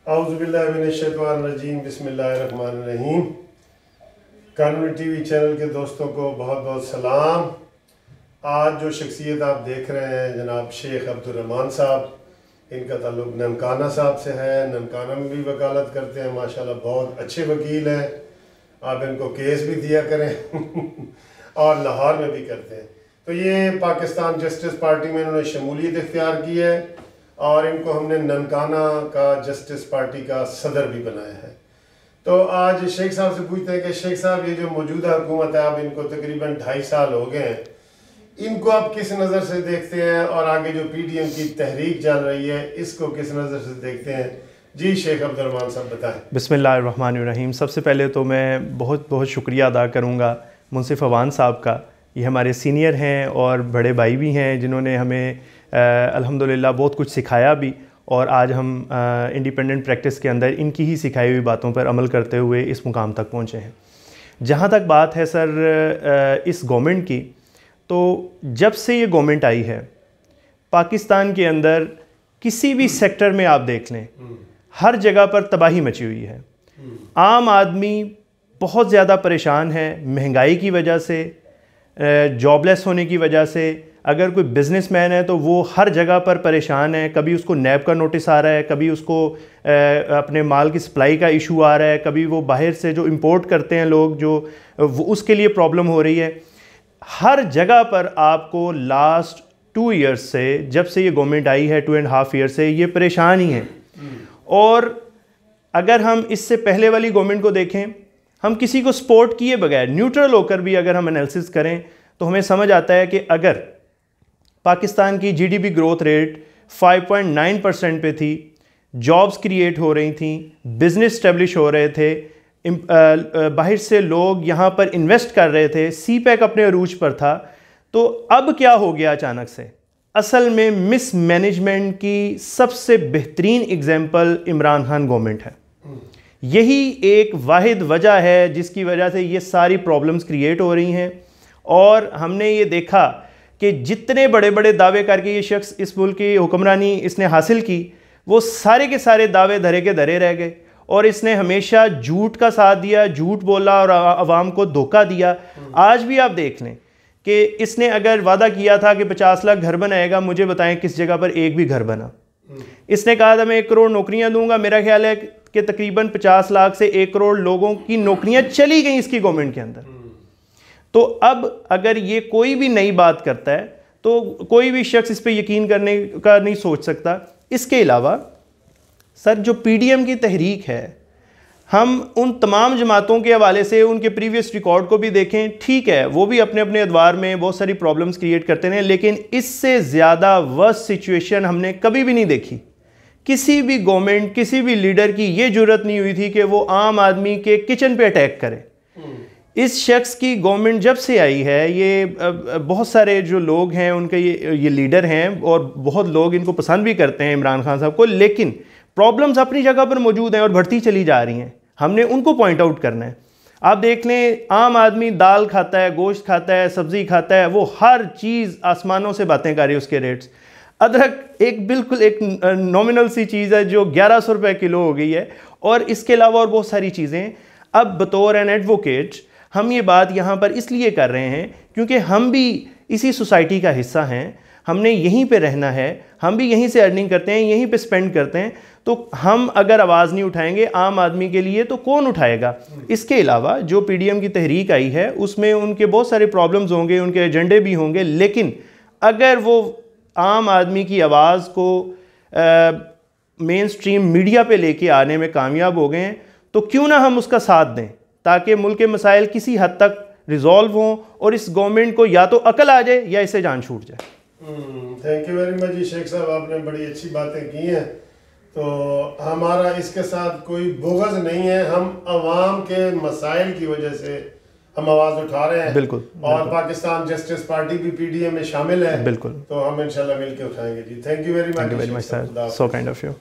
औज़ुबिल्लाहिमिनश्शैतानिर्रजीम बिस्मिल्लाहिर्रहमानिर्रहीम। कानूनी TV channel के दोस्तों को बहुत बहुत सलाम। आज जो शख्सियत आप देख रहे हैं जनाब शेख अब्दुर्रहमान साहब, इनका ताल्लुक़ ननकाना साहब से है। ननकाना में भी वकालत करते हैं, माशाल्लाह बहुत अच्छे वकील हैं। आप इनको केस भी दिया करें और लाहौर में भी करते हैं। तो ये पाकिस्तान जस्टिस पार्टी में इन्होंने शमूलियत इख्तियार की है और इनको हमने ननकाना का जस्टिस पार्टी का सदर भी बनाया है। तो आज शेख साहब से पूछते हैं कि शेख साहब, ये जो मौजूदा हुकूमत है, आप इनको तकरीबन 2.5 साल हो गए हैं, इनको आप किस नज़र से देखते हैं और आगे जो PDM की तहरीक चल रही है इसको किस नज़र से देखते हैं? जी शेख अब्दुर्रहमान साहब बताएं। बिस्मिल्लाहिर्रहमानिर्रहीम। सबसे पहले तो मैं बहुत बहुत शुक्रिया अदा करूँगा मुंसिफ अवान साहब का। ये हमारे सीनियर हैं और बड़े भाई भी हैं जिन्होंने हमें अल्हम्दुलिल्लाह बहुत कुछ सिखाया भी, और आज हम इंडिपेंडेंट प्रैक्टिस के अंदर इनकी ही सिखाई हुई बातों पर अमल करते हुए इस मुकाम तक पहुँचे हैं। जहाँ तक बात है सर इस गवर्नमेंट की, तो जब से ये गवर्नमेंट आई है पाकिस्तान के अंदर किसी भी सेक्टर में आप देख लें, हर जगह पर तबाही मची हुई है। आम आदमी बहुत ज़्यादा परेशान है महंगाई की वजह से, जॉबलेस होने की वजह से। अगर कोई बिज़नेसमैन है तो वो हर जगह पर परेशान है। कभी उसको नैब का नोटिस आ रहा है, कभी उसको अपने माल की सप्लाई का इशू आ रहा है, कभी वो बाहर से जो इंपोर्ट करते हैं लोग जो वो उसके लिए प्रॉब्लम हो रही है। हर जगह पर आपको लास्ट 2 ईयर्स से, जब से ये गवर्नमेंट आई है 2.5 ईयर से, ये परेशान ही है। और अगर हम इससे पहले वाली गवर्नमेंट को देखें, हम किसी को सपोर्ट किए बगैर न्यूट्रल होकर भी अगर हम एनालिसिस करें तो हमें समझ आता है कि अगर पाकिस्तान की GDP ग्रोथ रेट 5.9% पे थी, जॉब्स क्रिएट हो रही थी, बिज़नेस स्टैब्लिश हो रहे थे, बाहर से लोग यहाँ पर इन्वेस्ट कर रहे थे, CPEC अपने अरूज पर था, तो अब क्या हो गया अचानक से? असल में मिसमैनेजमेंट की सबसे बेहतरीन एग्जाम्पल इमरान खान गवर्नमेंट है। यही एक वाहिद वजह है जिसकी वजह से ये सारी प्रॉब्लम्स क्रिएट हो रही हैं। और हमने ये देखा कि जितने बड़े बड़े दावे करके ये शख्स इस मुल्क की हुक्मरानी इसने हासिल की, वो सारे के सारे दावे धरे के धरे रह गए। और इसने हमेशा झूठ का साथ दिया, झूठ बोला और आवाम को धोखा दिया। आज भी आप देख लें कि इसने अगर वादा किया था कि 50 लाख घर बनाएगा, मुझे बताएं किस जगह पर एक भी घर बना। इसने कहा था मैं 1 करोड़ नौकरियां दूंगा, मेरा ख्याल है कि तकरीबन 50 लाख से 1 करोड़ लोगों की नौकरियां चली गई इसकी गवर्नमेंट के अंदर। तो अब अगर ये कोई भी नई बात करता है तो कोई भी शख्स इस पर यकीन करने का नहीं सोच सकता। इसके अलावा सर जो PDM की तहरीक है, हम उन तमाम जमातों के हवाले से उनके प्रीवियस रिकॉर्ड को भी देखें, ठीक है वो भी अपने अपने अदवार में बहुत सारी प्रॉब्लम्स क्रिएट करते हैं, लेकिन इससे ज़्यादा वर्स्ट सिचुएशन हमने कभी भी नहीं देखी। किसी भी गवर्नमेंट, किसी भी लीडर की ये जुर्रत नहीं हुई थी कि वो आम आदमी के किचन पे अटैक करे। इस शख्स की गवर्नमेंट जब से आई है, ये बहुत सारे जो लोग हैं उनके ये लीडर हैं और बहुत लोग इनको पसंद भी करते हैं इमरान खान साहब को, लेकिन प्रॉब्लम्स अपनी जगह पर मौजूद हैं और बढ़ती चली जा रही हैं। हमने उनको पॉइंट आउट करना है। आप देख लें, आम आदमी दाल खाता है, गोश्त खाता है, सब्ज़ी खाता है, वो हर चीज़ आसमानों से बातें कर रही है उसके रेट्स। अदरक एक बिल्कुल एक नॉमिनल सी चीज़ है जो 1100 रुपये किलो हो गई है, और इसके अलावा और बहुत सारी चीज़ें। अब बतौर एन एडवोकेट हम ये बात यहाँ पर इसलिए कर रहे हैं क्योंकि हम भी इसी सोसाइटी का हिस्सा हैं, हमने यहीं पे रहना है, हम भी यहीं से अर्निंग करते हैं, यहीं पे स्पेंड करते हैं। तो हम अगर आवाज़ नहीं उठाएंगे आम आदमी के लिए तो कौन उठाएगा? इसके अलावा जो PDM की तहरीक आई है उसमें उनके बहुत सारे प्रॉब्लम्स होंगे, उनके एजेंडे भी होंगे, लेकिन अगर वो आम आदमी की आवाज़ को मेन स्ट्रीम मीडिया पे लेके आने में कामयाब हो गए हैं, तो क्यों ना हम उसका साथ दें ताकि मुल्क के मसाइल किसी हद तक रिजॉल्व हों और इस गवर्नमेंट को या तो अकल आ जाए या इसे जान छूट जाए। थैंक यू वेरी मच जी शेख साहब, आपने बड़ी अच्छी बातें की हैं। तो हमारा इसके साथ कोई बुग़्ज़ नहीं है, हम अवाम के मसाइल की वजह से हम आवाज़ उठा रहे हैं। बिल्कुल। और पाकिस्तान जस्टिस पार्टी भी PDM में शामिल है। बिल्कुल। तो हम इंशाल्लाह मिल के उठाएंगे जी। Thank you very much sir, so kind of you.